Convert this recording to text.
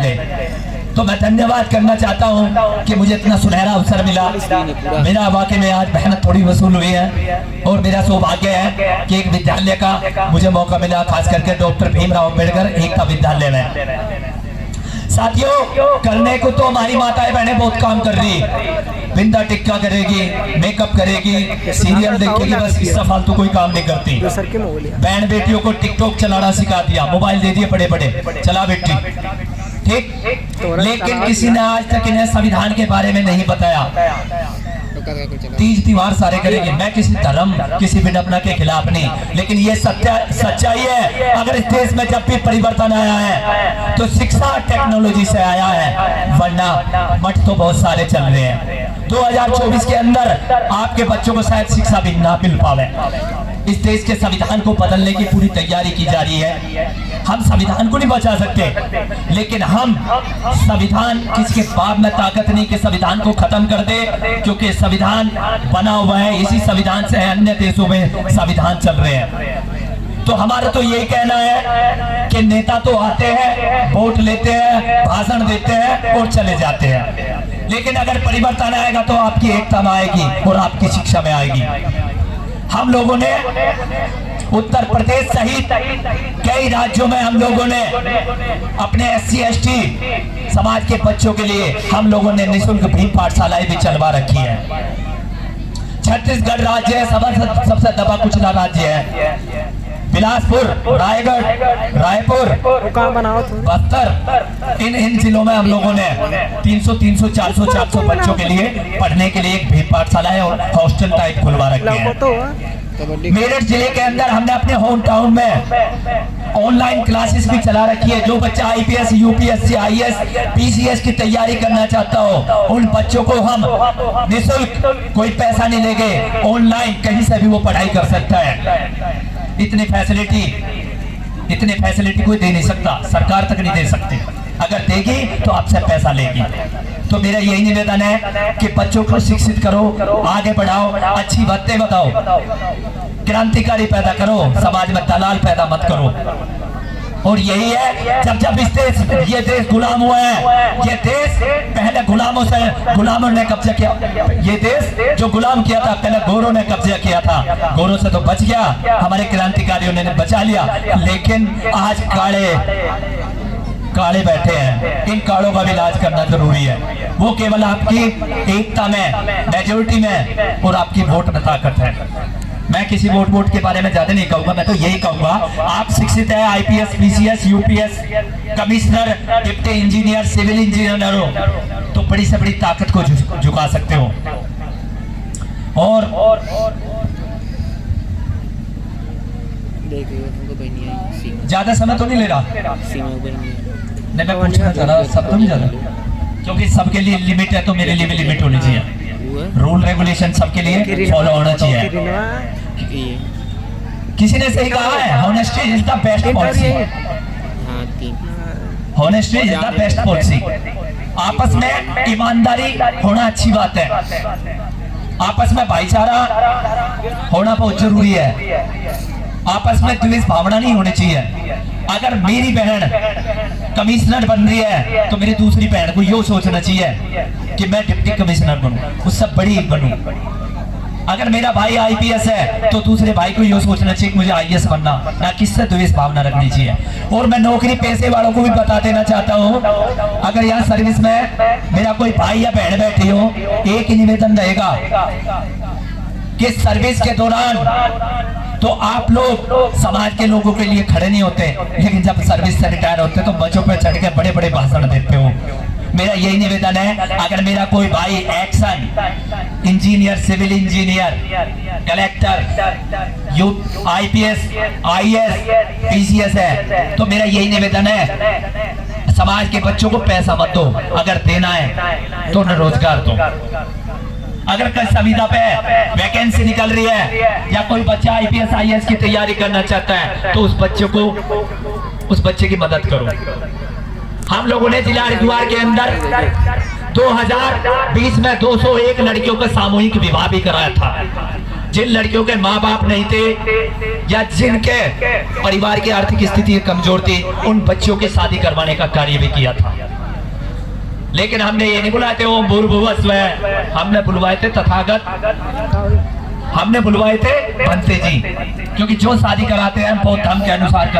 ले। तो मैं धन्यवाद करना चाहता हूँ कि मुझे इतना सुनहरा अवसर मिला। मेरा वाकई में आज मेहनत थोड़ी वसूल हुई है और मेरा सौभाग्य है कि एक विद्यालय का मुझे मौका मिला, खास करके डॉक्टर भीमराव अम्बेडकर एकता विद्यालय में। साथियों, करने को तो हमारी माताएं बहनें बहुत काम कर रही है, बिंदा टिक्का करेगी, मेकअप करेगी, सीरियल देखेगी, बस इससे फालतू कोई काम नहीं करती। बहन बेटियों को टिकटॉक चलाना सिखा दिया, मोबाइल दे दिए बड़े बड़े, चला बेटी, ठीक। लेकिन किसी ने आज तक इन्हें संविधान के बारे में नहीं बताया। तीज त्योहार सारे करेंगे, मैं किसी धर्म किसी विडंबना के खिलाफ नहीं, लेकिन ये सच्चाई है। अगर इस देश में जब भी परिवर्तन आया है तो शिक्षा टेक्नोलॉजी से आया है, वरना मठ तो बहुत सारे चल रहे हैं। 2024 के अंदर आपके बच्चों को शायद शिक्षा भी ना मिल पावे। इस देश के संविधान को बदलने की पूरी तैयारी की जा रही है। हम संविधान को नहीं बचा सकते, लेकिन हम संविधान किसके बाप में ताकत नहीं कि संविधान को खत्म कर दे, क्योंकि संविधान बना हुआ है, इसी संविधान से अन्य देशों में संविधान चल रहे हैं। तो हमारा तो यही कहना है कि नेता तो आते हैं, वोट लेते हैं, भाषण देते हैं और चले जाते हैं, लेकिन अगर परिवर्तन आएगा तो आपकी एकता में आएगी और आपकी शिक्षा में आएगी। हम लोगों ने उत्तर प्रदेश सहित कई राज्यों में हम लोगों ने अपने SC ST समाज के बच्चों के लिए हम लोगों ने निःशुल्क भीम पाठशालाएं भी चलवा रखी है। छत्तीसगढ़ राज्य है, सबसे दबा कुचला राज्य है। बिलासपुर, रायगढ़, रायपुर, बस्तर, इन जिलों में हम लोगों ने 300, 400 बच्चों के लिए पढ़ने के लिए एक भीम पाठशाला है और हॉस्टल टाइप खुलवा रखे हैं। मेरठ जिले के अंदर हमने अपने होम टाउन में ऑनलाइन क्लासेस भी चला रखी है। जो बच्चा IPS, UPSC, IAS, PCS की तैयारी करना चाहता हो, उन बच्चों को हम निःशुल्क, कोई पैसा नहीं लेंगे, ऑनलाइन कहीं से भी वो पढ़ाई कर सकता है। इतनी फैसिलिटी कोई दे नहीं सकता, सरकार तक नहीं दे सकती। अगर देगी तो आपसे पैसा लेगी। तो मेरा यही निवेदन है कि बच्चों को शिक्षित करो, आगे बढ़ाओ, अच्छी बातें बताओ, क्रांतिकारी पैदा करो, समाज में दलाल पैदा मत करो। और यही है, जब ये देश गुलाम हुआ है, ये देश पहले गुलामों ने कब्जा किया। ये देश जो गुलाम किया था पहले गोरों ने कब्जा किया था, गोरों से तो बच गया, हमारे क्रांतिकारियों ने बचा लिया। लेकिन आज काले बैठे हैं, इन कालों का भी इलाज करना जरूरी है। वो केवल आपकी एकता में, मेजोरिटी में और आपकी वोट में ताकत है। मैं किसी वोट के बारे में ज्यादा नहीं कहूंगा, मैं तो यही कहूंगा, आप शिक्षित है, IPS, PCS, UPS, commissioner, deputy engineer, civil engineer हो तो बड़ी से बड़ी ताकत को झुका सकते हो। और ज्यादा समय तो नहीं ले रहा, नहीं मैं पूछना चाह रहा, सब तो नहीं ज्यादा, क्योंकि सबके लिए लिमिट है तो मेरे लिए भी लिमिट होनी चाहिए। रूल रेगुलेशन सबके लिए फॉलो होना चाहिए। किसी ने सही कहा है, honesty is the best policy. Honesty is the best policy. आपस में ईमानदारी होना अच्छी बात है, आपस में भाईचारा होना बहुत जरूरी है, आपस में द्वेष भावना नहीं होनी चाहिए। अगर मेरी बहन कमिश्नर बन रही है तो मेरी दूसरी बहन को ये सोचना चाहिए कि मैं डिप्टी कमिश्नर बनूं, उससे बड़ी बनूं। अगर मेरा भाई IPS है तो दूसरे भाई को ये सोचना चाहिए कि मुझे IAS बनना, ना किससे द्वेष भावना रखनी चाहिए। और मैं नौकरी पेशे वालों को भी बता देना चाहता हूँ, अगर यहाँ सर्विस में मेरा कोई भाई या बहन बैठी हो, एक ही निवेदन रहेगा कि सर्विस के दौरान तो आप लोग समाज के लोगों के लिए खड़े नहीं होते, लेकिन जब सर्विस से रिटायर होते तो मंचों पर चढ़ के बड़े बड़े भाषण देते हो। मेरा यही निवेदन है, अगर मेरा कोई भाई action engineer, civil engineer, collector, IPS, IAS, PCS है तो मेरा यही निवेदन है, समाज के बच्चों को पैसा मत दो, अगर देना है तो रोजगार दो। अगर कल संविदा पे वैकेंसी निकल रही है या कोई बच्चा IPS, IAS की तैयारी करना चाहता है तो उस बच्चे की मदद करो। हम लोगों ने जिला हरिद्वार के अंदर 2020 में 201 लड़कियों का सामूहिक विवाह भी कराया था। जिन लड़कियों के माँ बाप नहीं थे या जिनके परिवार की आर्थिक स्थिति कमजोर थी, उन बच्चों की शादी करवाने का कार्य भी किया था। लेकिन हमने ये नहीं बुलाए थे ओम भूर्भुवस्व, हमने बुलवाए थे तथागत, हमने बुलवाए थे बनते जी, क्योंकि जो शादी कराते हैं हम बहुत धर्म के अनुसार